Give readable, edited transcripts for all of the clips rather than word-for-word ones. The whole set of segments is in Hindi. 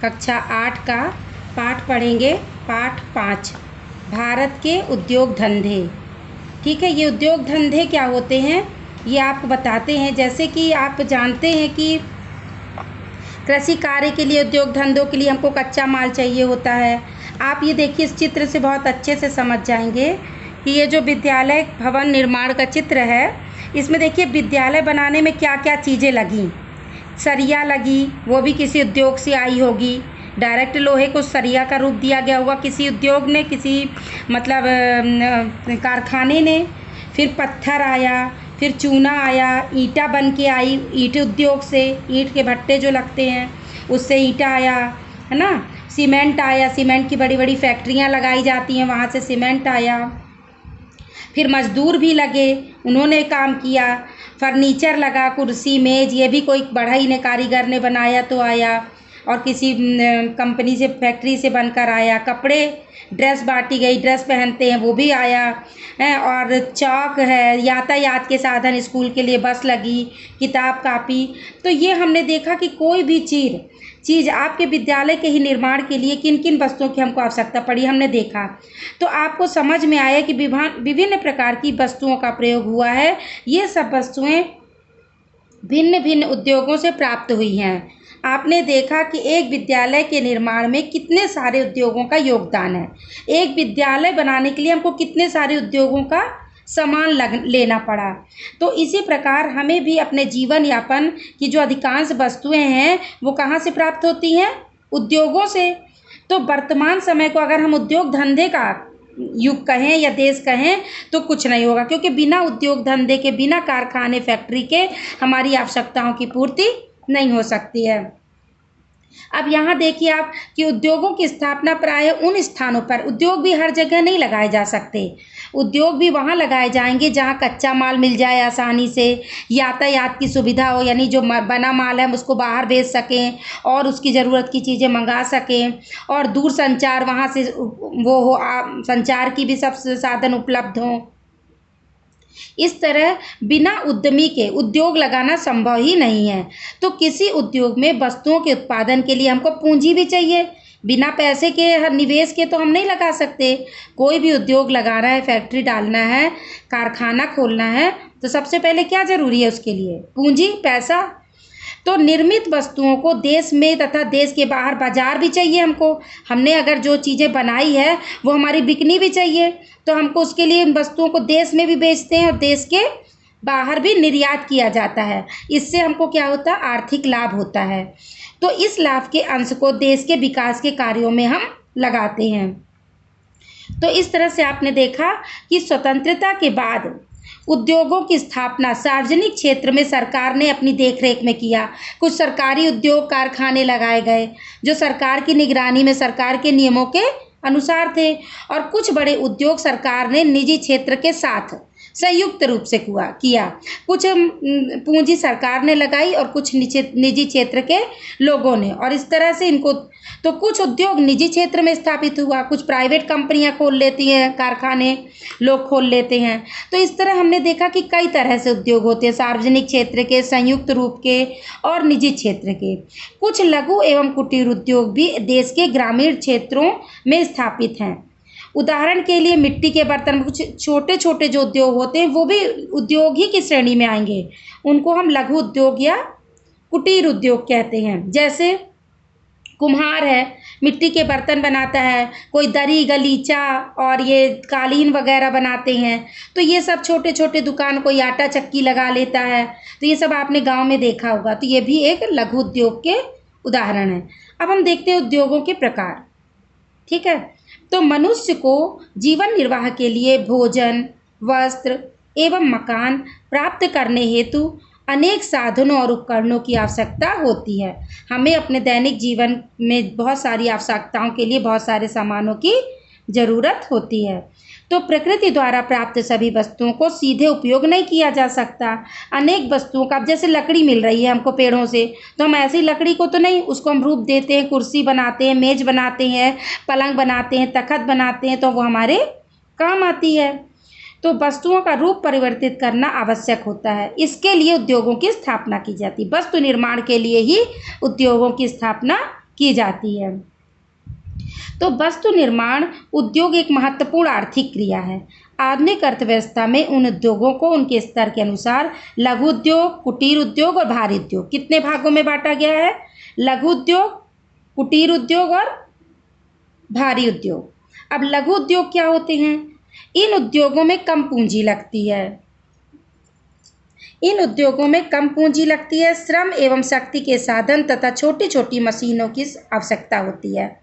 कक्षा 8 का पाठ पढ़ेंगे, पाठ 5, भारत के उद्योग धंधे। ठीक है, ये उद्योग धंधे क्या होते हैं ये आपको बताते हैं। जैसे कि आप जानते हैं कि कृषि कार्य के लिए, उद्योग धंधों के लिए हमको कच्चा माल चाहिए होता है। आप ये देखिए, इस चित्र से बहुत अच्छे से समझ जाएंगे कि ये जो विद्यालय भवन निर्माण का चित्र है, इसमें देखिए विद्यालय बनाने में क्या क्या चीज़ें लगी। सरिया लगी, वो भी किसी उद्योग से आई होगी। डायरेक्ट लोहे को सरिया का रूप दिया गया होगा किसी उद्योग ने, किसी मतलब कारखाने ने। फिर पत्थर आया, फिर चूना आया, ईंटा बन के आई ईंट उद्योग से, ईंट के भट्टे जो लगते हैं उससे ईंटा आया, है ना। सीमेंट आया, सीमेंट की बड़ी बड़ी फैक्ट्रियाँ लगाई जाती हैं, वहाँ से सीमेंट आया। फिर मज़दूर भी लगे, उन्होंने काम किया। फर्नीचर लगा, कुर्सी मेज़, ये भी कोई बढ़ई ने, कारीगर ने बनाया तो आया, और किसी कंपनी से, फैक्ट्री से बनकर आया। कपड़े, ड्रेस बांटी गई, ड्रेस पहनते हैं, वो भी आया है। और चौक है, यातायात के साधन, स्कूल के लिए बस लगी, किताब कापी। तो ये हमने देखा कि कोई भी चीज़ आपके विद्यालय के ही निर्माण के लिए किन किन वस्तुओं की हमको आवश्यकता पड़ी, हमने देखा। तो आपको समझ में आया कि विभिन्न प्रकार की वस्तुओं का प्रयोग हुआ है। ये सब वस्तुएं भिन्न भिन्न उद्योगों से प्राप्त हुई हैं। आपने देखा कि एक विद्यालय के निर्माण में कितने सारे उद्योगों का योगदान है। एक विद्यालय बनाने के लिए हमको कितने सारे उद्योगों का सामान लेना पड़ा। तो इसी प्रकार हमें भी अपने जीवन यापन की जो अधिकांश वस्तुएं हैं वो कहाँ से प्राप्त होती हैं? उद्योगों से। तो वर्तमान समय को अगर हम उद्योग धंधे का युग कहें या देश कहें तो कुछ नहीं होगा, क्योंकि बिना उद्योग धंधे के, बिना कारखाने फैक्ट्री के हमारी आवश्यकताओं की पूर्ति नहीं हो सकती है। अब यहाँ देखिए आप कि उद्योगों की स्थापना प्रायः उन स्थानों पर, उद्योग भी हर जगह नहीं लगाए जा सकते। उद्योग भी वहाँ लगाए जाएंगे जहाँ कच्चा माल मिल जाए आसानी से, यातायात की सुविधा हो, यानी जो बना माल है हम उसको बाहर भेज सकें और उसकी ज़रूरत की चीज़ें मंगा सकें, और दूर संचार वहाँ से वो हो, संचार की भी सब साधन उपलब्ध हों। इस तरह बिना उद्यमी के उद्योग लगाना संभव ही नहीं है। तो किसी उद्योग में वस्तुओं के उत्पादन के लिए हमको पूंजी भी चाहिए। बिना पैसे के, निवेश के तो हम नहीं लगा सकते। कोई भी उद्योग लगाना है, फैक्ट्री डालना है, कारखाना खोलना है, तो सबसे पहले क्या ज़रूरी है उसके लिए? पूंजी, पैसा। तो निर्मित वस्तुओं को देश में तथा देश के बाहर बाजार भी चाहिए हमको। हमने अगर जो चीज़ें बनाई है वो हमारी बिकनी भी चाहिए, तो हमको उसके लिए इन वस्तुओं को देश में भी बेचते हैं और देश के बाहर भी निर्यात किया जाता है। इससे हमको क्या होता है? आर्थिक लाभ होता है। तो इस लाभ के अंश को देश के विकास के कार्यों में हम लगाते हैं। तो इस तरह से आपने देखा कि स्वतंत्रता के बाद उद्योगों की स्थापना सार्वजनिक क्षेत्र में सरकार ने अपनी देखरेख में किया। कुछ सरकारी उद्योग कारखाने लगाए गए जो सरकार की निगरानी में, सरकार के नियमों के अनुसार थे, और कुछ बड़े उद्योग सरकार ने निजी क्षेत्र के साथ संयुक्त रूप से किया। कुछ पूंजी सरकार ने लगाई और कुछ निजी क्षेत्र के लोगों ने, और इस तरह से इनको, तो कुछ उद्योग निजी क्षेत्र में स्थापित हुआ, कुछ प्राइवेट कंपनियां खोल लेती हैं, कारखाने लोग खोल लेते हैं। तो इस तरह हमने देखा कि कई तरह से उद्योग होते हैं, सार्वजनिक क्षेत्र के, संयुक्त रूप के और निजी क्षेत्र के। कुछ लघु एवं कुटीर उद्योग भी देश के ग्रामीण क्षेत्रों में स्थापित हैं। उदाहरण के लिए मिट्टी के बर्तन, कुछ छोटे छोटे जो उद्योग होते हैं वो भी उद्योग ही की श्रेणी में आएंगे। उनको हम लघु उद्योग या कुटीर उद्योग कहते हैं। जैसे कुम्हार है, मिट्टी के बर्तन बनाता है, कोई दरी, गलीचा और ये कालीन वगैरह बनाते हैं। तो ये सब छोटे छोटे दुकान, कोई आटा चक्की लगा लेता है, तो ये सब आपने गांव में देखा होगा। तो ये भी एक लघु उद्योग के उदाहरण है। अब हम देखते हैं उद्योगों के प्रकार। ठीक है, तो मनुष्य को जीवन निर्वाह के लिए भोजन, वस्त्र एवं मकान प्राप्त करने हेतु अनेक साधनों और उपकरणों की आवश्यकता होती है। हमें अपने दैनिक जीवन में बहुत सारी आवश्यकताओं के लिए बहुत सारे सामानों की ज़रूरत होती है। तो प्रकृति द्वारा प्राप्त सभी वस्तुओं को सीधे उपयोग नहीं किया जा सकता। अनेक वस्तुओं का, जैसे लकड़ी मिल रही है हमको पेड़ों से, तो हम ऐसी लकड़ी को तो नहीं, उसको हम रूप देते हैं, कुर्सी बनाते हैं, मेज बनाते हैं, पलंग बनाते हैं, तखत बनाते हैं, तो वो हमारे काम आती है। तो वस्तुओं का रूप परिवर्तित करना आवश्यक होता है। इसके लिए उद्योगों की स्थापना की जाती है। वस्तु निर्माण के लिए ही उद्योगों की स्थापना की जाती है। तो वस्तु निर्माण उद्योग एक महत्वपूर्ण आर्थिक क्रिया है। आधुनिक अर्थव्यवस्था में उन उद्योगों को उनके स्तर के अनुसार लघु उद्योग, कुटीर उद्योग और भारी उद्योग कितने भागों में बांटा गया है? लघु उद्योग, कुटीर उद्योग और भारी उद्योग। अब लघु उद्योग क्या होते हैं? इन उद्योगों में कम पूंजी लगती है। इन उद्योगों में कम पूंजी लगती है, श्रम एवं शक्ति के साधन तथा छोटी छोटी मशीनों की आवश्यकता होती है।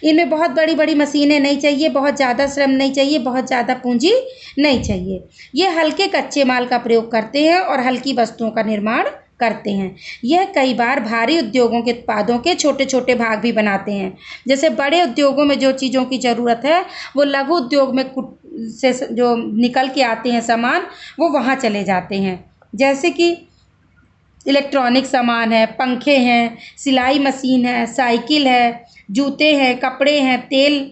इनमें बहुत बड़ी बड़ी मशीनें नहीं चाहिए, बहुत ज़्यादा श्रम नहीं चाहिए, बहुत ज़्यादा पूंजी नहीं चाहिए। ये हल्के कच्चे माल का प्रयोग करते हैं और हल्की वस्तुओं का निर्माण करते हैं। यह कई बार भारी उद्योगों के उत्पादों के छोटे छोटे भाग भी बनाते हैं। जैसे बड़े उद्योगों में जो चीज़ों की ज़रूरत है वो लघु उद्योग में से जो निकल के आते हैं सामान, वो वहाँ चले जाते हैं। जैसे कि इलेक्ट्रॉनिक सामान है, पंखे हैं, सिलाई मशीन है, साइकिल है, जूते हैं, कपड़े हैं, तेल,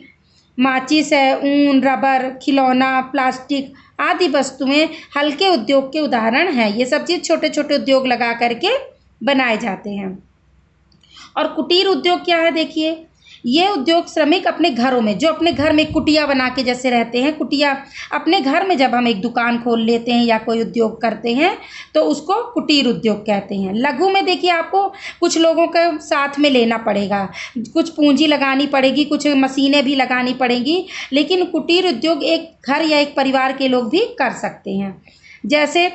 माचिस है, ऊन, रबर, खिलौना, प्लास्टिक आदि वस्तुएं हल्के उद्योग के उदाहरण हैं। ये सब चीज़ छोटे छोटे उद्योग लगा करके बनाए जाते हैं। और कुटीर उद्योग क्या है? देखिए, ये उद्योग श्रमिक अपने घरों में, जो अपने घर में कुटिया बना के जैसे रहते हैं, कुटिया अपने घर में जब हम एक दुकान खोल लेते हैं या कोई उद्योग करते हैं तो उसको कुटीर उद्योग कहते हैं। लघु में देखिए आपको कुछ लोगों के साथ में लेना पड़ेगा, कुछ पूंजी लगानी पड़ेगी, कुछ मशीनें भी लगानी पड़ेंगी, लेकिन कुटीर उद्योग एक घर या एक परिवार के लोग भी कर सकते हैं। जैसे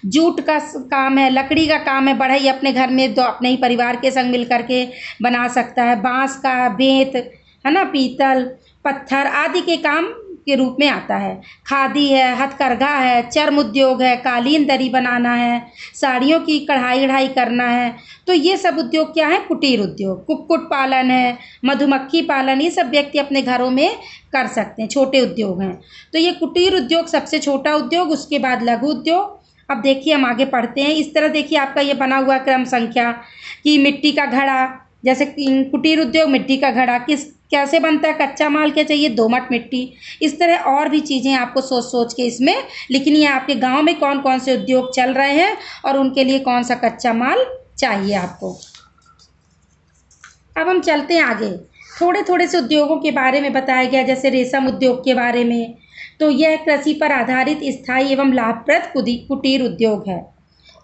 जूट का काम है, लकड़ी का काम है, बढ़ई अपने घर में तो अपने ही परिवार के संग मिल करके बना सकता है। बांस का बेंत है ना, पीतल, पत्थर आदि के काम के रूप में आता है। खादी है, हथकरघा है, चर्म उद्योग है, कालीन दरी बनाना है, साड़ियों की कढ़ाई करना है। तो ये सब उद्योग क्या है? कुटीर उद्योग। कुक्कुट पालन है, मधुमक्खी पालन, ये सब व्यक्ति अपने घरों में कर सकते हैं, छोटे उद्योग हैं। तो ये कुटीर उद्योग सबसे छोटा उद्योग, उसके बाद लघु उद्योग। अब देखिए हम आगे पढ़ते हैं। इस तरह देखिए आपका ये बना हुआ क्रम संख्या कि मिट्टी का घड़ा, जैसे कुटीर उद्योग मिट्टी का घड़ा कैसे बनता है? कच्चा माल क्या चाहिए? दोमट मिट्टी। इस तरह और भी चीज़ें आपको सोच सोच के इसमें लिखनी है। आपके गांव में कौन कौन से उद्योग चल रहे हैं और उनके लिए कौन सा कच्चा माल चाहिए आपको। अब हम चलते हैं आगे। थोड़े थोड़े से उद्योगों के बारे में बताया गया, जैसे रेशम उद्योग के बारे में। तो यह कृषि पर आधारित स्थायी एवं लाभप्रद कुटीर उद्योग है।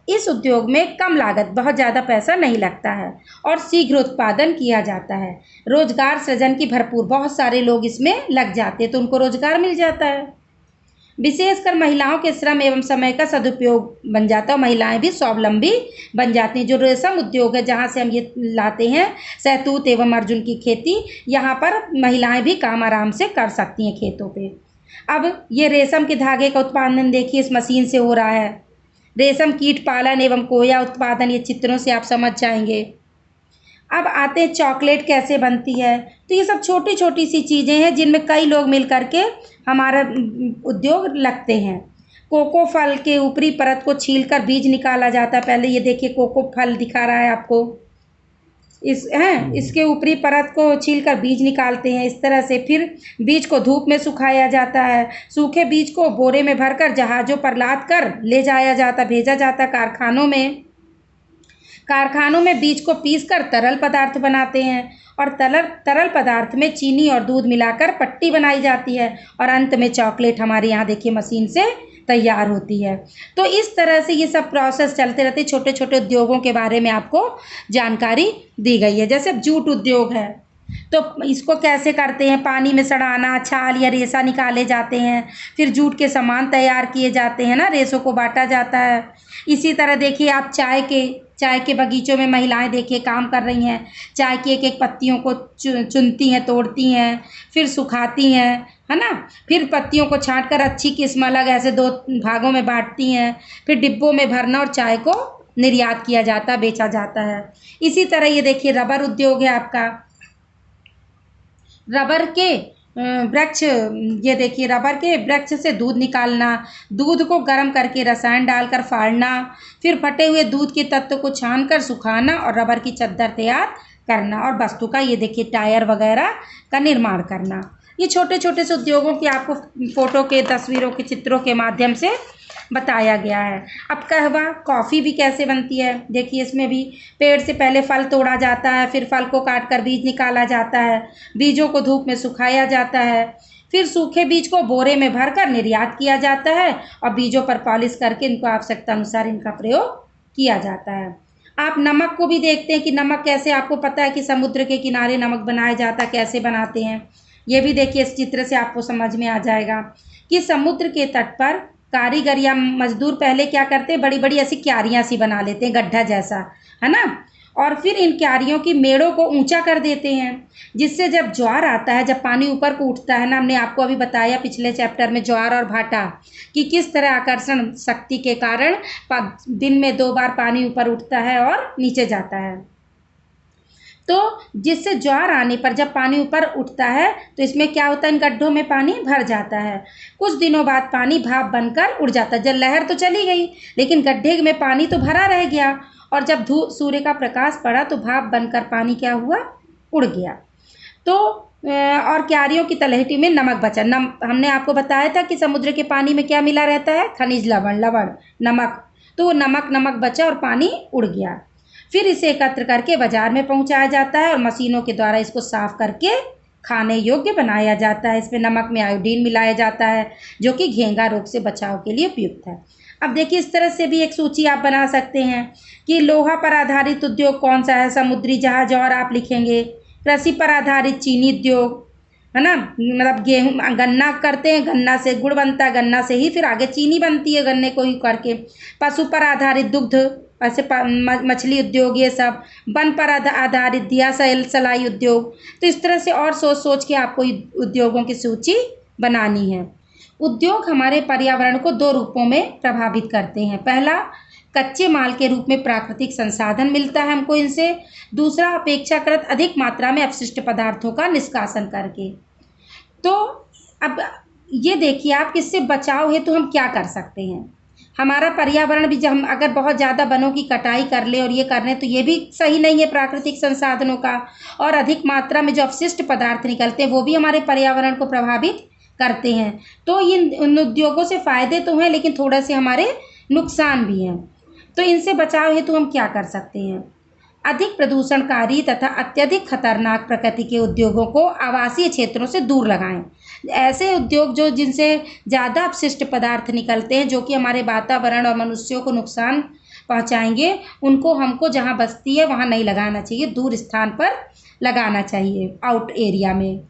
इस उद्योग में कम लागत, बहुत ज़्यादा पैसा नहीं लगता है और शीघ्र उत्पादन किया जाता है। रोजगार सृजन की भरपूर, बहुत सारे लोग इसमें लग जाते हैं तो उनको रोजगार मिल जाता है। विशेषकर महिलाओं के श्रम एवं समय का सदुपयोग बन जाता है और महिलाएं भी स्वावलंबी बन जाती हैं। जो रेशम उद्योग है, जहाँ से हम ये लाते हैं शहतूत एवं अर्जुन की खेती, यहाँ पर महिलाएं भी काम आराम से कर सकती हैं खेतों पे। अब ये रेशम के धागे का उत्पादन देखिए इस मशीन से हो रहा है। रेशम कीट पालन एवं कोया उत्पादन, ये चित्रों से आप समझ जाएंगे। अब आते हैं चॉकलेट कैसे बनती है। तो ये सब छोटी छोटी सी चीज़ें हैं जिनमें कई लोग मिल करके हमारा उद्योग लगते हैं। कोको फल के ऊपरी परत को छीलकर बीज निकाला जाता है। पहले ये देखिए कोको फल दिखा रहा है आपको, इसके ऊपरी परत को छीलकर बीज निकालते हैं इस तरह से। फिर बीज को धूप में सुखाया जाता है। सूखे बीज को बोरे में भरकर जहाज़ों पर लाद कर ले जाया जाता, भेजा जाता कारखानों में। कारखानों में बीज को पीसकर तरल पदार्थ बनाते हैं और तरल पदार्थ में चीनी और दूध मिलाकर पट्टी बनाई जाती है और अंत में चॉकलेट हमारे यहाँ देखिए मशीन से तैयार होती है। तो इस तरह से ये सब प्रोसेस चलते रहते। छोटे छोटे उद्योगों के बारे में आपको जानकारी दी गई है। जैसे जूट उद्योग है तो इसको कैसे करते हैं? पानी में सड़ाना, छाल या रेशा निकाले जाते हैं, फिर जूट के सामान तैयार किए जाते हैं ना, रेशों को बांटा जाता है। इसी तरह देखिए आप चाय के बगीचों में महिलाएं देखिए काम कर रही हैं। चाय की एक एक पत्तियों को चुनती हैं, तोड़ती हैं, फिर सुखाती हैं, है ना। फिर पत्तियों को छांटकर अच्छी किस्म अलग ऐसे 2 भागों में बांटती हैं। फिर डिब्बों में भरना और चाय को निर्यात किया जाता, बेचा जाता है। इसी तरह ये देखिए रबर उद्योग है आपका। रबर के वृक्ष, ये देखिए रबर के वृक्ष से दूध निकालना, दूध को गर्म करके रसायन डालकर फाड़ना, फिर फटे हुए दूध के तत्व को छानकर सुखाना और रबर की चद्दर तैयार करना और वस्तु का ये देखिए टायर वगैरह का निर्माण करना। ये छोटे छोटे से उद्योगों की आपको फ़ोटो के, तस्वीरों के, चित्रों के माध्यम से बताया गया है। अब कहवा कॉफ़ी भी कैसे बनती है, देखिए इसमें भी पेड़ से पहले फल तोड़ा जाता है, फिर फल को काट कर बीज निकाला जाता है, बीजों को धूप में सुखाया जाता है, फिर सूखे बीज को बोरे में भरकर निर्यात किया जाता है और बीजों पर पॉलिश करके इनको आवश्यकता अनुसार इनका प्रयोग किया जाता है। आप नमक को भी देखते हैं कि नमक कैसे, आपको पता है कि समुद्र के किनारे नमक बनाया जाता है, कैसे बनाते हैं ये भी देखिए इस चित्र से आपको समझ में आ जाएगा कि समुद्र के तट पर कारीगर या मजदूर पहले क्या करते हैं, बड़ी बड़ी ऐसी क्यारियाँ सी बना लेते हैं, गड्ढा जैसा, है ना, और फिर इन क्यारियों की मेड़ों को ऊंचा कर देते हैं, जिससे जब ज्वार आता है, जब पानी ऊपर को उठता है ना, हमने आपको अभी बताया पिछले चैप्टर में ज्वार और भाटा कि किस तरह आकर्षण शक्ति के कारण दिन में 2 बार पानी ऊपर उठता है और नीचे जाता है। तो जिससे ज्वार आने पर जब पानी ऊपर उठता है तो इसमें क्या होता है, इन गड्ढों में पानी भर जाता है। कुछ दिनों बाद पानी भाप बनकर उड़ जाता है। जब लहर तो चली गई लेकिन गड्ढे में पानी तो भरा रह गया, और जब सूर्य का प्रकाश पड़ा तो भाप बनकर पानी क्या हुआ, उड़ गया। तो और क्यारियों की तलहटी में नमक बचा। हमने आपको बताया था कि समुद्र के पानी में क्या मिला रहता है, खनिज लवण नमक, तो वो नमक बचा और पानी उड़ गया। फिर इसे एकत्र करके बाजार में पहुंचाया जाता है और मशीनों के द्वारा इसको साफ करके खाने योग्य बनाया जाता है। इसमें नमक में आयोडीन मिलाया जाता है जो कि घेंघा रोग से बचाव के लिए उपयुक्त है। अब देखिए इस तरह से भी एक सूची आप बना सकते हैं कि लोहा पर आधारित उद्योग कौन सा है, समुद्री जहाज, और आप लिखेंगे कृषि पर आधारित चीनी उद्योग, है ना, मतलब गेहूँ गन्ना करते हैं, गन्ना से गुड़ बनता है, गन्ना से ही फिर आगे चीनी बनती है गन्ने को ही करके। पशु पर आधारित दुग्ध, ऐसे मछली उद्योग, ये सब। वन पर आधारित दिया सलाई उद्योग। तो इस तरह से और सोच के आपको उद्योगों की सूची बनानी है। उद्योग हमारे पर्यावरण को 2 रूपों में प्रभावित करते हैं। पहला, कच्चे माल के रूप में प्राकृतिक संसाधन मिलता है हमको इनसे। दूसरा, अपेक्षाकृत अधिक मात्रा में अपशिष्ट पदार्थों का निष्कासन करके। तो अब ये देखिए आप, किससे बचाव हेतु हम क्या कर सकते हैं। हमारा पर्यावरण भी, जब हम अगर बहुत ज़्यादा वनों की कटाई कर ले और ये कर लें तो ये भी सही नहीं है प्राकृतिक संसाधनों का। और अधिक मात्रा में जो अपशिष्ट पदार्थ निकलते हैं वो भी हमारे पर्यावरण को प्रभावित करते हैं। तो इन उद्योगों से फ़ायदे तो हैं लेकिन थोड़े से हमारे नुकसान भी हैं। तो इनसे बचाव हेतु हम क्या कर सकते हैं। अधिक प्रदूषणकारी तथा अत्यधिक खतरनाक प्रकृति के उद्योगों को आवासीय क्षेत्रों से दूर लगाएं। ऐसे उद्योग जिनसे ज़्यादा अपशिष्ट पदार्थ निकलते हैं जो कि हमारे वातावरण और मनुष्यों को नुकसान पहुंचाएंगे, उनको हमको जहां बस्ती है वहां नहीं लगाना चाहिए, दूर स्थान पर लगाना चाहिए, आउट एरिया में।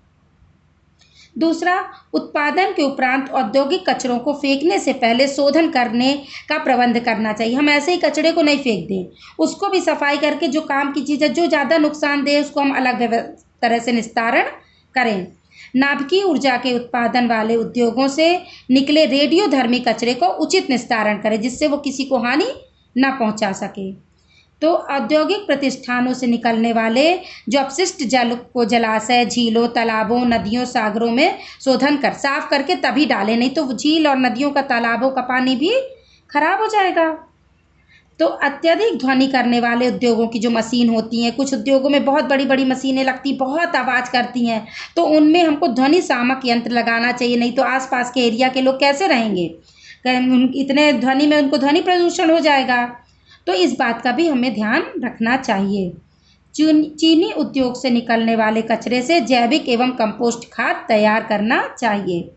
दूसरा, उत्पादन के उपरांत औद्योगिक कचरों को फेंकने से पहले शोधन करने का प्रबंध करना चाहिए। हम ऐसे ही कचरे को नहीं फेंक दें, उसको भी सफाई करके जो काम की चीज़ है, जो ज़्यादा नुकसानदेह, उसको हम अलग तरह से निस्तारण करें। नाभिकीय ऊर्जा के उत्पादन वाले उद्योगों से निकले रेडियोधर्मी कचरे को उचित निस्तारण करें जिससे वो किसी को हानि न पहुंचा सके। तो औद्योगिक प्रतिष्ठानों से निकलने वाले जो अपशिष्ट जल को जलाशय, झीलों, तालाबों, नदियों, सागरों में शोधन कर साफ करके तभी डालें, नहीं तो झील और नदियों का, तालाबों का पानी भी खराब हो जाएगा। तो अत्यधिक ध्वनि करने वाले उद्योगों की जो मशीन होती हैं, कुछ उद्योगों में बहुत बड़ी बड़ी मशीनें लगती, बहुत आवाज़ करती हैं, तो उनमें हमको ध्वनि शामक यंत्र लगाना चाहिए, नहीं तो आसपास के एरिया के लोग कैसे रहेंगे, इतने ध्वनि में उनको ध्वनि प्रदूषण हो जाएगा। तो इस बात का भी हमें ध्यान रखना चाहिए। चीनी उद्योग से निकलने वाले कचरे से जैविक एवं कंपोस्ट खाद तैयार करना चाहिए।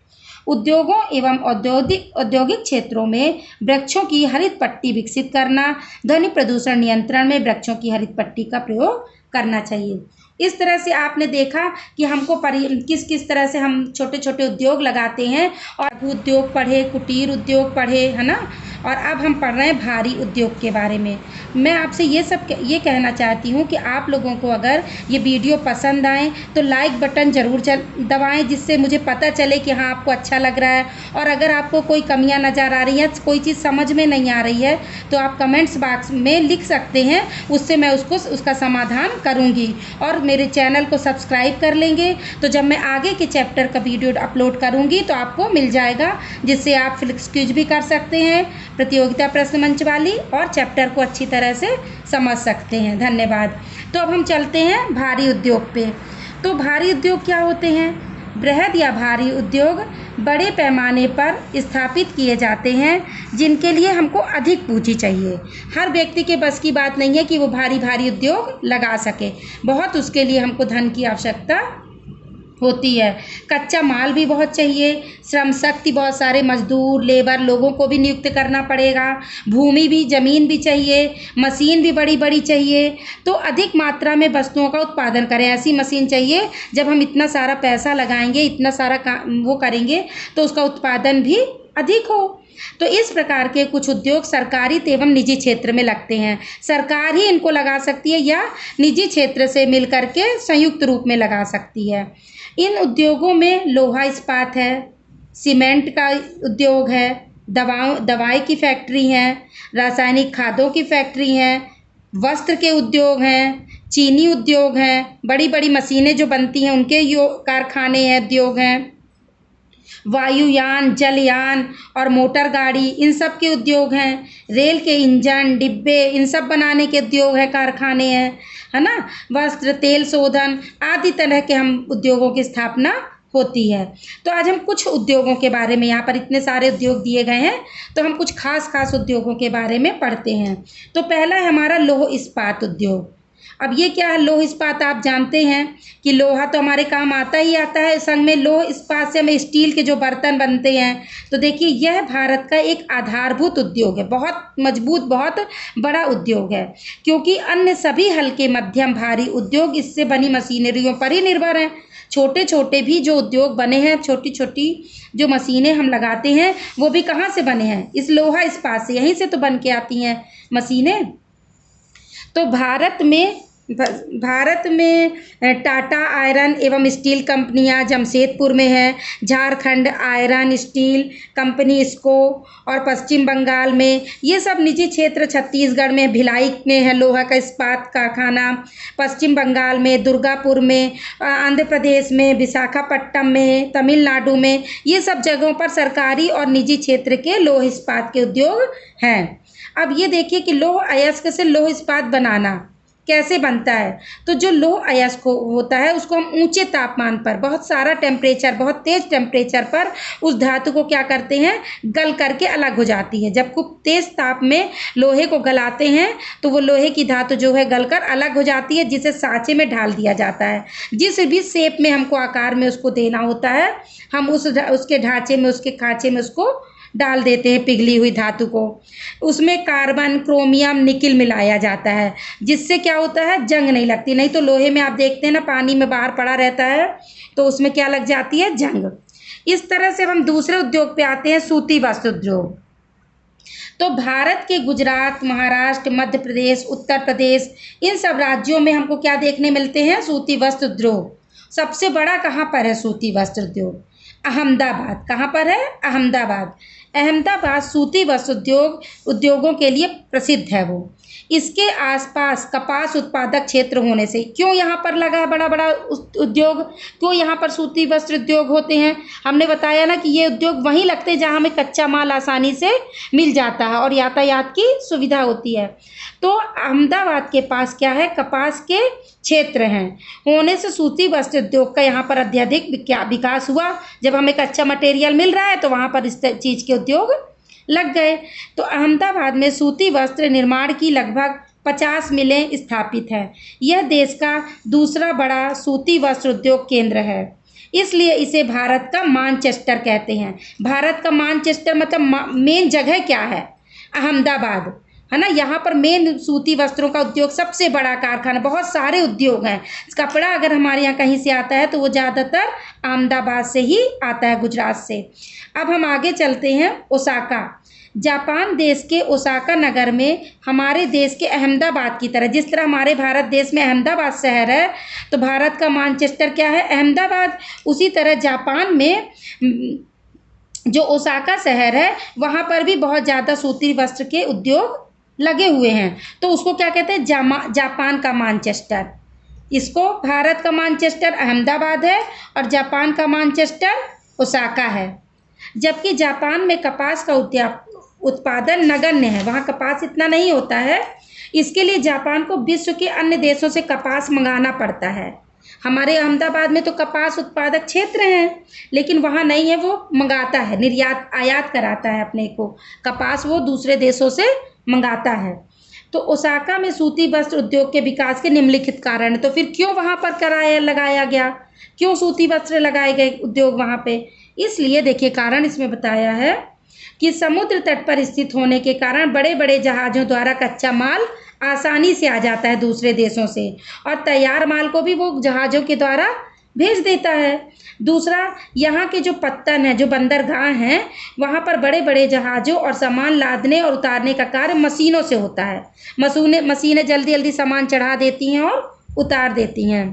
उद्योगों एवं औद्योगिक क्षेत्रों में वृक्षों की हरित पट्टी विकसित करना, ध्वनि प्रदूषण नियंत्रण में वृक्षों की हरित पट्टी का प्रयोग करना चाहिए। इस तरह से आपने देखा कि हमको किस किस तरह से हम छोटे छोटे उद्योग लगाते हैं, और उद्योग पढ़े, कुटीर उद्योग पढ़े, है ना, और अब हम पढ़ रहे हैं भारी उद्योग के बारे में। मैं आपसे ये कहना चाहती हूँ कि आप लोगों को अगर ये वीडियो पसंद आए तो लाइक बटन ज़रूर दबाएं, जिससे मुझे पता चले कि हाँ आपको अच्छा लग रहा है। और अगर आपको कोई कमियां नज़र आ रही हैं, कोई चीज़ समझ में नहीं आ रही है, तो आप कमेंट्स बॉक्स में लिख सकते हैं, उससे मैं उसका समाधान करूँगी। और मेरे चैनल को सब्सक्राइब कर लेंगे तो जब मैं आगे के चैप्टर का वीडियो अपलोड करूँगी तो आपको मिल जाएगा, जिससे आप फ्लिक्स क्विज भी कर सकते हैं, प्रतियोगिता प्रश्न मंच वाली, और चैप्टर को अच्छी तरह से समझ सकते हैं। धन्यवाद। तो अब हम चलते हैं भारी उद्योग पे। तो भारी उद्योग क्या होते हैं। बृहद या भारी उद्योग बड़े पैमाने पर स्थापित किए जाते हैं जिनके लिए हमको अधिक पूंजी चाहिए। हर व्यक्ति के बस की बात नहीं है कि वो भारी भारी उद्योग लगा सके, बहुत उसके लिए हमको धन की आवश्यकता होती है। कच्चा माल भी बहुत चाहिए, श्रम शक्ति, बहुत सारे मजदूर, लेबर लोगों को भी नियुक्त करना पड़ेगा, भूमि भी, ज़मीन भी चाहिए, मशीन भी बड़ी बड़ी चाहिए। तो अधिक मात्रा में वस्तुओं का उत्पादन करें, ऐसी मशीन चाहिए जब हम इतना सारा पैसा लगाएंगे, इतना सारा वो करेंगे तो उसका उत्पादन भी अधिक हो। तो इस प्रकार के कुछ उद्योग सरकारी एवं निजी क्षेत्र में लगते हैं। सरकार ही इनको लगा सकती है या निजी क्षेत्र से मिल करके संयुक्त रूप में लगा सकती है। इन उद्योगों में लोहा इस्पात है, सीमेंट का उद्योग है, दवाई की फैक्ट्री हैं, रासायनिक खादों की फैक्ट्री हैं, वस्त्र के उद्योग हैं, चीनी उद्योग हैं, बड़ी बड़ी मशीनें जो बनती हैं उनके कारखाने हैं, उद्योग हैं, वायुयान, जलयान और मोटर गाड़ी, इन सब के उद्योग हैं, रेल के इंजन, डिब्बे, इन सब बनाने के उद्योग है, कारखाने हैं, है ना। वस्त्र, तेल शोधन आदि तरह के हम उद्योगों की स्थापना होती है। तो आज हम कुछ उद्योगों के बारे में, यहाँ पर इतने सारे उद्योग दिए गए हैं तो हम कुछ खास उद्योगों के बारे में पढ़ते हैं। तो पहला है हमारा लौह इस्पात उद्योग। अब ये क्या है लौह इस्पात? आप जानते हैं कि लोहा तो हमारे काम आता ही आता है, संग में लौह इस्पात से हमें स्टील के जो बर्तन बनते हैं। तो देखिए यह भारत का एक आधारभूत उद्योग है, बहुत मजबूत, बहुत बड़ा उद्योग है, क्योंकि अन्य सभी हल्के मध्यम भारी उद्योग इससे बनी मशीनरियों पर ही निर्भर हैं। छोटे छोटे भी जो उद्योग बने हैं, छोटी छोटी जो मशीनें हम लगाते हैं वो भी कहाँ से बने हैं? इस लोहा इस्पात से, यहीं से तो बन के आती हैं मशीनें। तो भारत में टाटा आयरन एवं स्टील कंपनियां जमशेदपुर में है, झारखंड आयरन स्टील कंपनी इसको, और पश्चिम बंगाल में ये सब निजी क्षेत्र, छत्तीसगढ़ में भिलाई में है लोहा का इस्पात कारखाना, पश्चिम बंगाल में दुर्गापुर में, आंध्र प्रदेश में विशाखापट्टनम में, तमिलनाडु में, ये सब जगहों पर सरकारी और निजी क्षेत्र के लोह इस्पात के उद्योग हैं। अब ये देखिए कि लौह अयस्क से लौह इस्पात बनाना कैसे बनता है। तो जो लौह अयस्क होता है उसको हम ऊंचे तापमान पर, बहुत सारा टेम्परेचर, बहुत तेज़ टेम्परेचर पर उस धातु को क्या करते हैं, गल करके अलग हो जाती है। जब खूब तेज़ ताप में लोहे को गलाते हैं तो वो लोहे की धातु जो है गलकर अलग हो जाती है, जिसे सांचे में ढाल दिया जाता है। जिस भी शेप में हमको आकार में उसको देना होता है, हम उसके ढांचे में, उसके खांचे में उसको डाल देते हैं पिघली हुई धातु को। उसमें कार्बन, क्रोमियम, निकिल मिलाया जाता है, जिससे क्या होता है, जंग नहीं लगती। नहीं तो लोहे में आप देखते हैं ना, पानी में बाहर पड़ा रहता है तो उसमें क्या लग जाती है, जंग। इस तरह से हम दूसरे उद्योग पे आते हैं, सूती वस्त्र उद्योग। तो भारत के गुजरात, महाराष्ट्र, मध्य प्रदेश, उत्तर प्रदेश, इन सब राज्यों में हमको क्या देखने मिलते हैं, सूती वस्त्र उद्योग। सबसे बड़ा कहाँ पर है सूती वस्त्र उद्योग? अहमदाबाद। कहाँ पर है? अहमदाबाद। अहमदाबाद सूती वस्त्र उद्योगों के लिए प्रसिद्ध है। वो इसके आसपास कपास उत्पादक क्षेत्र होने से, क्यों यहाँ पर लगा है बड़ा बड़ा उद्योग, क्यों यहाँ पर सूती वस्त्र उद्योग होते हैं? हमने बताया ना कि ये उद्योग वहीं लगते हैं जहाँ हमें कच्चा माल आसानी से मिल जाता है और यातायात की सुविधा होती है। तो अहमदाबाद के पास क्या है, कपास के क्षेत्र हैं, होने से सूती वस्त्र उद्योग का यहाँ पर अत्यधिक विकास हुआ। जब हमें कच्चा मटेरियल मिल रहा है तो वहाँ पर इस चीज़ के उद्योग लग गए। तो अहमदाबाद में सूती वस्त्र निर्माण की लगभग 50 मिलें स्थापित हैं। यह देश का दूसरा बड़ा सूती वस्त्र उद्योग केंद्र है, इसलिए इसे भारत का मानचेस्टर कहते हैं। भारत का मानचेस्टर मतलब मेन जगह क्या है? अहमदाबाद, है ना। यहाँ पर मेन सूती वस्त्रों का उद्योग, सबसे बड़ा कारखाना, बहुत सारे उद्योग हैं। कपड़ा अगर हमारे यहाँ कहीं से आता है तो वो ज़्यादातर अहमदाबाद से ही आता है, गुजरात से। अब हम आगे चलते हैं, ओसाका। जापान देश के ओसाका नगर में हमारे देश के अहमदाबाद की तरह, जिस तरह हमारे भारत देश में अहमदाबाद शहर है तो भारत का मानचेस्टर क्या है, अहमदाबाद। उसी तरह जापान में जो ओसाका शहर है वहाँ पर भी बहुत ज़्यादा सूती वस्त्र के उद्योग लगे हुए हैं। तो उसको क्या कहते हैं, जापान का मानचेस्टर। इसको भारत का मानचेस्टर अहमदाबाद है और जापान का मानचेस्टर ओसाका है। जबकि जापान में कपास का उत्पादन नगण्य है, वहाँ कपास इतना नहीं होता है। इसके लिए जापान को विश्व के अन्य देशों से कपास मंगाना पड़ता है। हमारे अहमदाबाद में तो कपास उत्पादक क्षेत्र हैं, लेकिन वहाँ नहीं है, वो मंगाता है, निर्यात आयात कराता है अपने को, कपास वो दूसरे देशों से मंगाता है। तो ओसाका में सूती वस्त्र उद्योग के विकास के निम्नलिखित कारण, तो फिर क्यों वहाँ पर कराया लगाया गया, क्यों सूती वस्त्र लगाए गए उद्योग वहाँ पे? इसलिए देखिए कारण इसमें बताया है कि समुद्र तट पर स्थित होने के कारण बड़े बड़े जहाज़ों द्वारा कच्चा माल आसानी से आ जाता है दूसरे देशों से, और तैयार माल को भी वो जहाज़ों के द्वारा भेज देता है। दूसरा, यहाँ के जो पत्तन है, जो बंदरगाह हैं, वहाँ पर बड़े बड़े जहाज़ों और सामान लादने और उतारने का कार्य मशीनों से होता है। मशीनें जल्दी जल्दी सामान चढ़ा देती हैं और उतार देती हैं।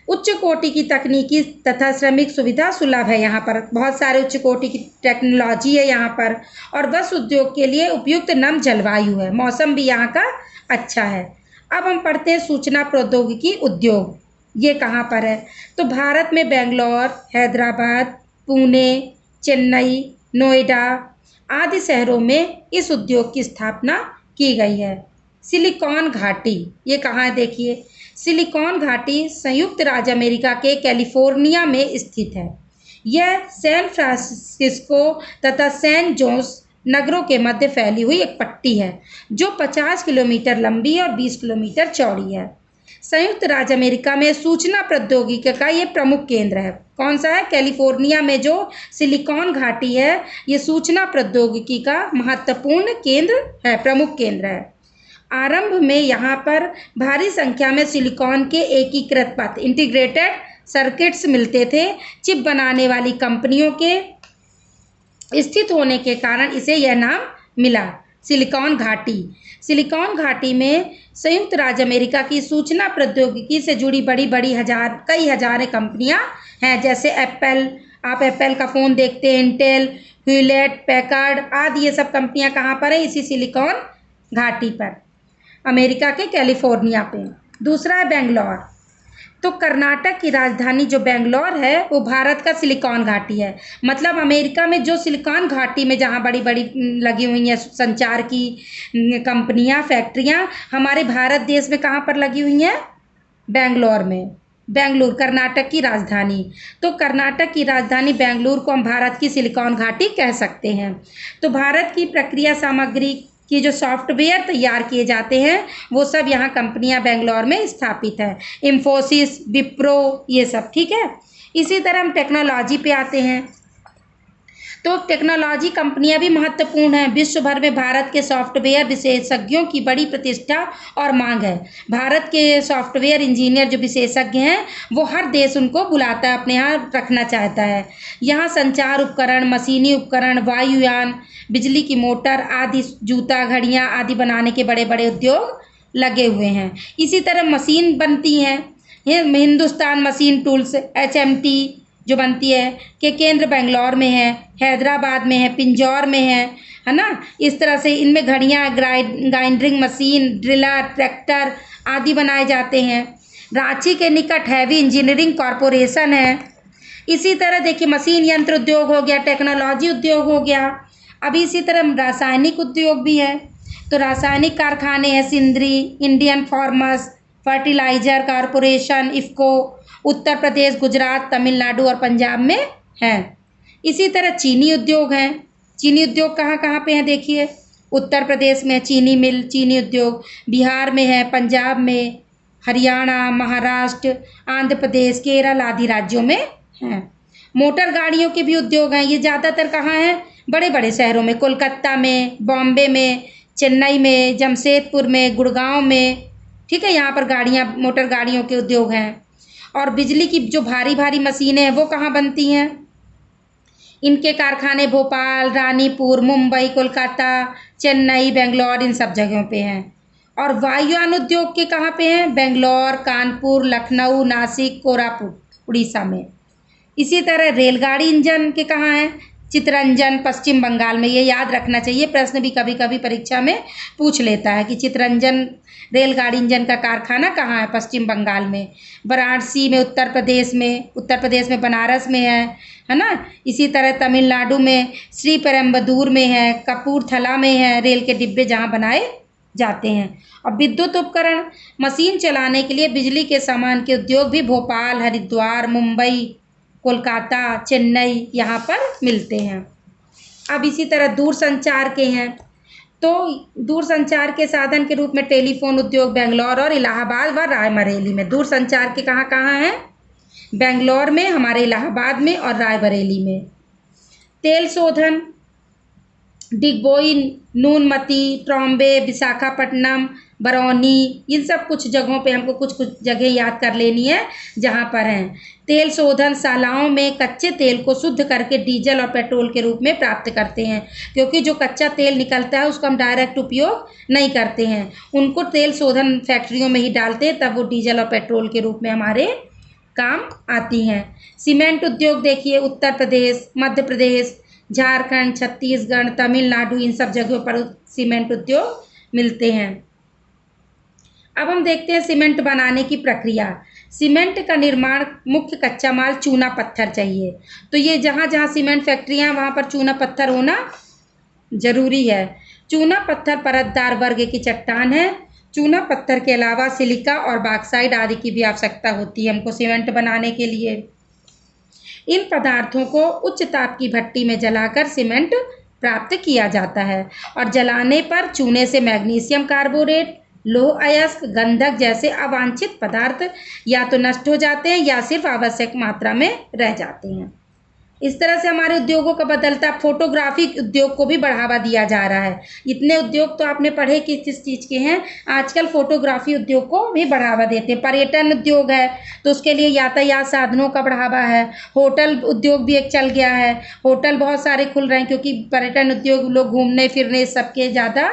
उच्च कोटि की तकनीकी तथा श्रमिक सुविधा सुलभ है यहाँ पर, बहुत सारे उच्च कोटि की टेक्नोलॉजी है यहाँ पर, और बस उद्योग के लिए उपयुक्त नम जलवायु है, मौसम भी यहाँ का अच्छा है। अब हम पढ़ते हैं सूचना प्रौद्योगिकी उद्योग, ये कहाँ पर है? तो भारत में बेंगलोर, हैदराबाद, पुणे, चेन्नई, नोएडा आदि शहरों में इस उद्योग की स्थापना की गई है। सिलिकॉन घाटी, ये कहाँ है देखिए, सिलिकॉन घाटी संयुक्त राज्य अमेरिका के कैलिफोर्निया में स्थित है। यह सैन फ्रांसिस्को तथा सैन जोस नगरों के मध्य फैली हुई एक पट्टी है, जो 50 किलोमीटर लंबी और 20 किलोमीटर चौड़ी है। संयुक्त राज्य अमेरिका में सूचना प्रौद्योगिकी का ये प्रमुख केंद्र है। कौन सा है? कैलिफोर्निया में जो सिलिकॉन घाटी है, ये सूचना प्रौद्योगिकी का महत्वपूर्ण केंद्र है, प्रमुख केंद्र है। आरंभ में यहाँ पर भारी संख्या में सिलिकॉन के एकीकृत पथ इंटीग्रेटेड सर्किट्स मिलते थे। चिप बनाने वाली कंपनियों के स्थित होने के कारण इसे यह नाम मिला, सिलिकॉन घाटी। सिलिकॉन घाटी में संयुक्त राज्य अमेरिका की सूचना प्रौद्योगिकी से जुड़ी बड़ी बड़ी कई हजारें कंपनियां हैं, जैसे एप्पल, आप एप्पल का फ़ोन देखते हैं, इंटेल, ह्यूलेट पैकार्ड आदि, ये सब कंपनियां कहाँ पर है? इसी सिलिकॉन घाटी पर, अमेरिका के कैलिफोर्निया पे। दूसरा है बेंगलोर। तो कर्नाटक की राजधानी जो बेंगलोर है वो भारत का सिलिकॉन घाटी है। मतलब अमेरिका में जो सिलिकॉन घाटी में जहाँ बड़ी बड़ी लगी हुई हैं संचार की कंपनियाँ, फैक्ट्रियाँ, हमारे भारत देश में कहाँ पर लगी हुई हैं? बेंगलोर में। बेंगलुरु कर्नाटक की राजधानी, तो कर्नाटक की राजधानी बेंगलुरु को हम भारत की सिलिकॉन घाटी कह सकते हैं। तो भारत की प्रक्रिया सामग्री कि जो सॉफ्टवेयर तैयार किए जाते हैं वो सब यहाँ कंपनियाँ बेंगलोर में स्थापित है, इन्फोसिस, विप्रो, ये सब, ठीक है। इसी तरह हम टेक्नोलॉजी पे आते हैं। तो टेक्नोलॉजी कंपनियां भी महत्वपूर्ण हैं। विश्व भर में भारत के सॉफ्टवेयर विशेषज्ञों की बड़ी प्रतिष्ठा और मांग है। भारत के सॉफ्टवेयर इंजीनियर जो विशेषज्ञ हैं वो हर देश उनको बुलाता है, अपने यहाँ रखना चाहता है। यहाँ संचार उपकरण, मशीनी उपकरण, वायुयान, बिजली की मोटर आदि, जूता, घड़ियाँ आदि बनाने के बड़े बड़े उद्योग लगे हुए हैं। इसी तरह मशीन बनती हैं, हिंदुस्तान मशीन टूल्स HMT जो बनती है के केंद्र बेंगलोर में है, हैदराबाद में है, पिंजौर में है ना। इस तरह से इनमें घड़ियाँ, ग्राइंडरिंग मशीन, ड्रिलर, ट्रैक्टर आदि बनाए जाते हैं। रांची के निकट हैवी इंजीनियरिंग कॉरपोरेशन है। इसी तरह देखिए मशीन यंत्र उद्योग हो गया, टेक्नोलॉजी उद्योग हो गया। अभी इसी तरह रासायनिक उद्योग भी है। तो रासायनिक कारखाने हैं Sindri, Indian farmers fertiliser corporation, IFFCO, Uttar Pradesh, Gujarat, Tamil Nadu और पंजाब में हैं। इसी तरह चीनी उद्योग हैं। चीनी उद्योग कहाँ कहाँ पे हैं देखिए, उत्तर प्रदेश में चीनी मिल, चीनी उद्योग, बिहार में है, पंजाब में, हरियाणा, महाराष्ट्र, आंध्र प्रदेश, केरल आदि राज्यों में हैं। मोटर गाड़ियों के भी उद्योग हैं। ये ज़्यादातर कहाँ हैं? बड़े बड़े शहरों में, कोलकाता में, बॉम्बे में, चेन्नई में, जमशेदपुर में, गुड़गांव में, ठीक है। यहाँ पर गाड़ियाँ, मोटर गाड़ियों के उद्योग हैं। और बिजली की जो भारी भारी मशीनें हैं वो कहाँ बनती हैं? इनके कारखाने भोपाल, रानीपुर, मुंबई, कोलकाता, चेन्नई, बेंगलोर, इन सब जगहों पे हैं। और वायुयान उद्योग के कहाँ पे हैं? बेंगलोर, कानपुर, लखनऊ, नासिक, कोरापुट, उड़ीसा में। इसी तरह रेलगाड़ी इंजन के कहाँ हैं? चितरंजन, पश्चिम बंगाल में। ये याद रखना चाहिए, प्रश्न भी कभी कभी परीक्षा में पूछ लेता है कि चितरंजन रेलगाड़ी इंजन का कारखाना कहाँ है? पश्चिम बंगाल में। वाराणसी में, उत्तर प्रदेश में बनारस में है ना। इसी तरह तमिलनाडु में श्रीपेरुम्बदूर में है, कपूरथला में है रेल के डिब्बे जहाँ बनाए जाते हैं। और विद्युत उपकरण, मशीन चलाने के लिए बिजली के सामान के उद्योग भी भोपाल, हरिद्वार, मुंबई, कोलकाता, चेन्नई यहाँ पर मिलते हैं। अब इसी तरह दूरसंचार के हैं, तो दूरसंचार के साधन के रूप में टेलीफोन उद्योग बेंगलोर और इलाहाबाद व रायबरेली में। दूरसंचार के कहाँ कहाँ हैं? बेंगलोर में, हमारे इलाहाबाद में और रायबरेली में। तेल शोधन, डिगबोई, नूनमती, ट्रॉम्बे, विशाखापट्टनम, बरौनी, इन सब कुछ जगहों पे हमको कुछ कुछ जगह याद कर लेनी है जहाँ पर हैं। तेल शोधन शालाओं में कच्चे तेल को शुद्ध करके डीजल और पेट्रोल के रूप में प्राप्त करते हैं, क्योंकि जो कच्चा तेल निकलता है उसका हम डायरेक्ट उपयोग नहीं करते हैं, उनको तेल शोधन फैक्ट्रियों में ही डालते हैं, तब वो डीजल और पेट्रोल के रूप में हमारे काम आती हैं। सीमेंट उद्योग देखिए, उत्तर प्रदेश, मध्य प्रदेश, झारखंड, छत्तीसगढ़, तमिलनाडु, इन सब जगहों पर सीमेंट उद्योग मिलते हैं। अब हम देखते हैं सीमेंट बनाने की प्रक्रिया। सीमेंट का निर्माण मुख्य कच्चा माल चूना पत्थर चाहिए, तो ये जहाँ जहाँ सीमेंट फैक्ट्रियाँ हैं वहाँ पर चूना पत्थर होना ज़रूरी है। चूना पत्थर परतदार वर्ग की चट्टान है। चूना पत्थर के अलावा सिलिका और बॉक्साइट आदि की भी आवश्यकता होती है हमको सीमेंट बनाने के लिए। इन पदार्थों को उच्च ताप की भट्टी में जलाकर सीमेंट प्राप्त किया जाता है, और जलाने पर चूने से मैग्नीशियम कार्बोनेट, लौह अयस्क, गंधक जैसे अवांछित पदार्थ या तो नष्ट हो जाते हैं या सिर्फ आवश्यक मात्रा में रह जाते हैं। इस तरह से हमारे उद्योगों का बदलता, फोटोग्राफी उद्योग को भी बढ़ावा दिया जा रहा है। इतने उद्योग तो आपने पढ़े कि किस चीज़ के हैं, आजकल फोटोग्राफी उद्योग को भी बढ़ावा देते हैं। पर्यटन उद्योग है तो उसके लिए यातायात साधनों का बढ़ावा है। होटल उद्योग भी एक चल गया है, होटल बहुत सारे खुल रहे हैं क्योंकि पर्यटन उद्योग, लोग घूमने फिरने सबके ज़्यादा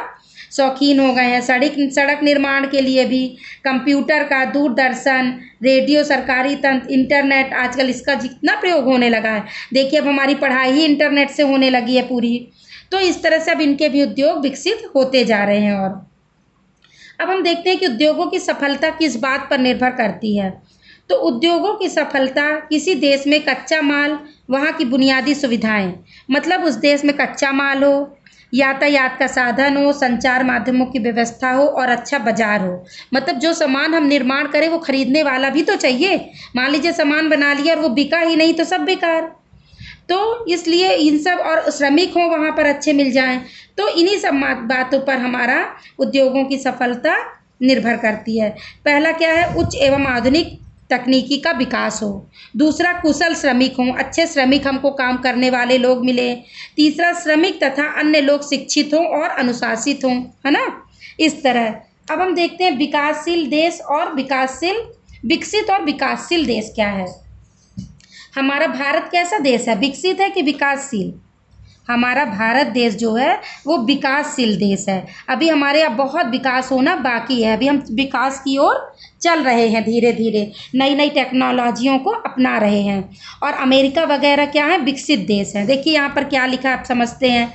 शौकीन हो गए हैं। सड़क निर्माण के लिए भी कंप्यूटर का, दूरदर्शन, रेडियो, सरकारी तंत्र, इंटरनेट, आजकल इसका जितना प्रयोग होने लगा है, देखिए अब हमारी पढ़ाई ही इंटरनेट से होने लगी है पूरी। तो इस तरह से अब इनके भी उद्योग विकसित होते जा रहे हैं। और अब हम देखते हैं कि उद्योगों की सफलता किस बात पर निर्भर करती है। तो उद्योगों की सफलता, किसी देश में कच्चा माल, वहाँ की बुनियादी सुविधाएं, मतलब उस देश में कच्चा माल हो, यातायात का साधन हो, संचार माध्यमों की व्यवस्था हो और अच्छा बाजार हो। मतलब जो सामान हम निर्माण करें वो खरीदने वाला भी तो चाहिए। मान लीजिए सामान बना लिया और वो बिका ही नहीं तो सब बेकार। तो इसलिए इन सब, और श्रमिक हों वहाँ पर अच्छे मिल जाएं, तो इन्हीं सब बातों पर हमारा उद्योगों की सफलता निर्भर करती है। पहला क्या है? उच्च एवं आधुनिक तकनीकी का विकास हो। दूसरा, कुशल श्रमिक हों, अच्छे श्रमिक हमको काम करने वाले लोग मिले। तीसरा, श्रमिक तथा अन्य लोग शिक्षित हों और अनुशासित हों, है ना। इस तरह अब हम देखते हैं विकासशील देश और विकसित और विकासशील देश क्या है। हमारा भारत कैसा देश है? विकसित है कि विकासशील? हमारा भारत देश जो है वो विकासशील देश है। अभी हमारे यहाँ बहुत विकास होना बाकी है, अभी हम विकास की ओर चल रहे हैं, धीरे धीरे नई नई टेक्नोलॉजियों को अपना रहे हैं। और अमेरिका वगैरह क्या है? विकसित देश है। देखिए यहाँ पर क्या लिखा, आप समझते हैं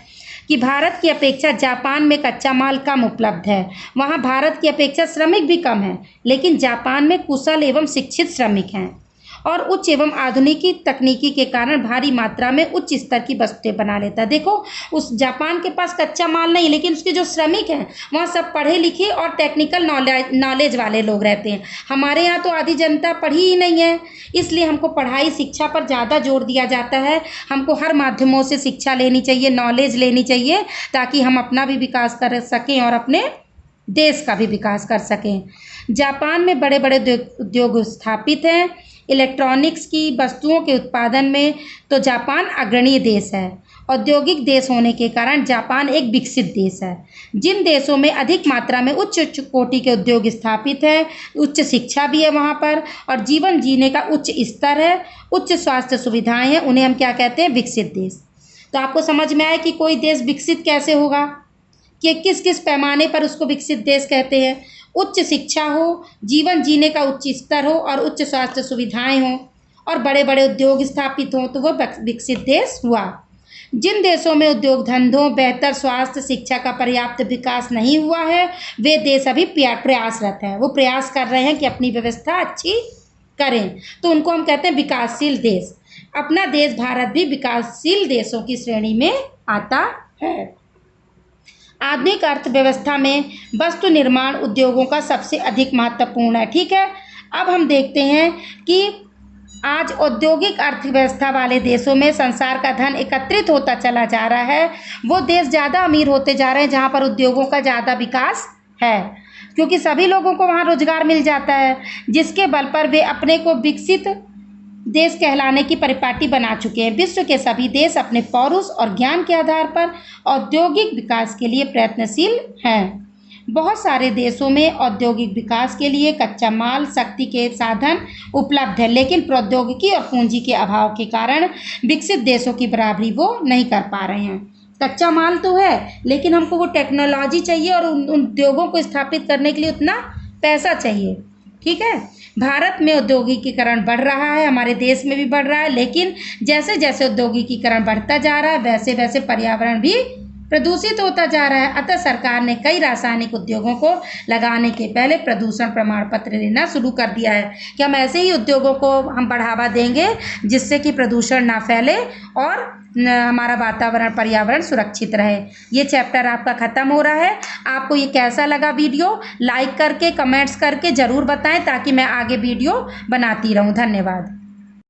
कि भारत की अपेक्षा जापान में कच्चा माल कम उपलब्ध है। वहाँ भारत की अपेक्षा श्रमिक भी कम है, लेकिन जापान में कुशल एवं शिक्षित श्रमिक हैं, और उच्च एवं आधुनिकी तकनीकी के कारण भारी मात्रा में उच्च स्तर की वस्तुएं बना लेता है। देखो उस जापान के पास कच्चा माल नहीं, लेकिन उसके जो श्रमिक हैं वहाँ सब पढ़े लिखे और टेक्निकल नॉलेज वाले लोग रहते हैं। हमारे यहाँ तो आधी जनता पढ़ी ही नहीं है, इसलिए हमको पढ़ाई शिक्षा पर ज़्यादा जोर दिया जाता है। हमको हर माध्यमों से शिक्षा लेनी चाहिए, नॉलेज लेनी चाहिए, ताकि हम अपना भी विकास कर सकें और अपने देश का भी विकास कर सकें। जापान में बड़े बड़े उद्योग स्थापित हैं। इलेक्ट्रॉनिक्स की वस्तुओं के उत्पादन में तो जापान अग्रणी देश है। औद्योगिक देश होने के कारण जापान एक विकसित देश है। जिन देशों में अधिक मात्रा में उच्च कोटि के उद्योग स्थापित हैं, उच्च शिक्षा भी है वहाँ पर, और जीवन जीने का उच्च स्तर है, उच्च स्वास्थ्य सुविधाएं हैं, उन्हें हम क्या कहते हैं? विकसित देश। तो आपको समझ में आया कि कोई देश विकसित कैसे होगा, कि किस किस पैमाने पर उसको विकसित देश कहते हैं। उच्च शिक्षा हो, जीवन जीने का उच्च स्तर हो और उच्च स्वास्थ्य सुविधाएं हों और बड़े बड़े उद्योग स्थापित हों, तो वो विकसित देश हुआ। जिन देशों में उद्योग धंधों, बेहतर स्वास्थ्य, शिक्षा का पर्याप्त विकास नहीं हुआ है, वे देश अभी प्रयासरत हैं। वो प्रयास कर रहे हैं कि अपनी व्यवस्था अच्छी करें, तो उनको हम कहते हैं विकासशील देश। अपना देश भारत भी विकासशील देशों की श्रेणी में आता है। आधुनिक अर्थव्यवस्था में वस्तु निर्माण उद्योगों का सबसे अधिक महत्वपूर्ण है। ठीक है, अब हम देखते हैं कि आज औद्योगिक अर्थव्यवस्था वाले देशों में संसार का धन एकत्रित होता चला जा रहा है। वो देश ज़्यादा अमीर होते जा रहे हैं जहाँ पर उद्योगों का ज़्यादा विकास है, क्योंकि सभी लोगों को वहाँ रोजगार मिल जाता है, जिसके बल पर वे अपने को विकसित देश कहलाने की परिपाटी बना चुके हैं। विश्व के सभी देश अपने पौरुष और ज्ञान के आधार पर औद्योगिक विकास के लिए प्रयत्नशील हैं। बहुत सारे देशों में औद्योगिक विकास के लिए कच्चा माल, शक्ति के साधन उपलब्ध है, लेकिन प्रौद्योगिकी और पूंजी के अभाव के कारण विकसित देशों की बराबरी वो नहीं कर पा रहे हैं। कच्चा माल तो है, लेकिन हमको वो टेक्नोलॉजी चाहिए और उन उद्योगों को स्थापित करने के लिए उतना पैसा चाहिए। ठीक है, भारत में औद्योगिकीकरण बढ़ रहा है, हमारे देश में भी बढ़ रहा है, लेकिन जैसे जैसे औद्योगिकीकरण बढ़ता जा रहा है वैसे वैसे पर्यावरण भी प्रदूषित होता जा रहा है। अतः सरकार ने कई रासायनिक उद्योगों को लगाने के पहले प्रदूषण प्रमाण पत्र लेना शुरू कर दिया है कि हम ऐसे ही उद्योगों को हम बढ़ावा देंगे जिससे कि प्रदूषण ना फैले और हमारा वातावरण पर्यावरण सुरक्षित रहे। ये चैप्टर आपका ख़त्म हो रहा है। आपको ये कैसा लगा वीडियो, लाइक करके कमेंट्स करके ज़रूर बताएं ताकि मैं आगे वीडियो बनाती रहूं। धन्यवाद।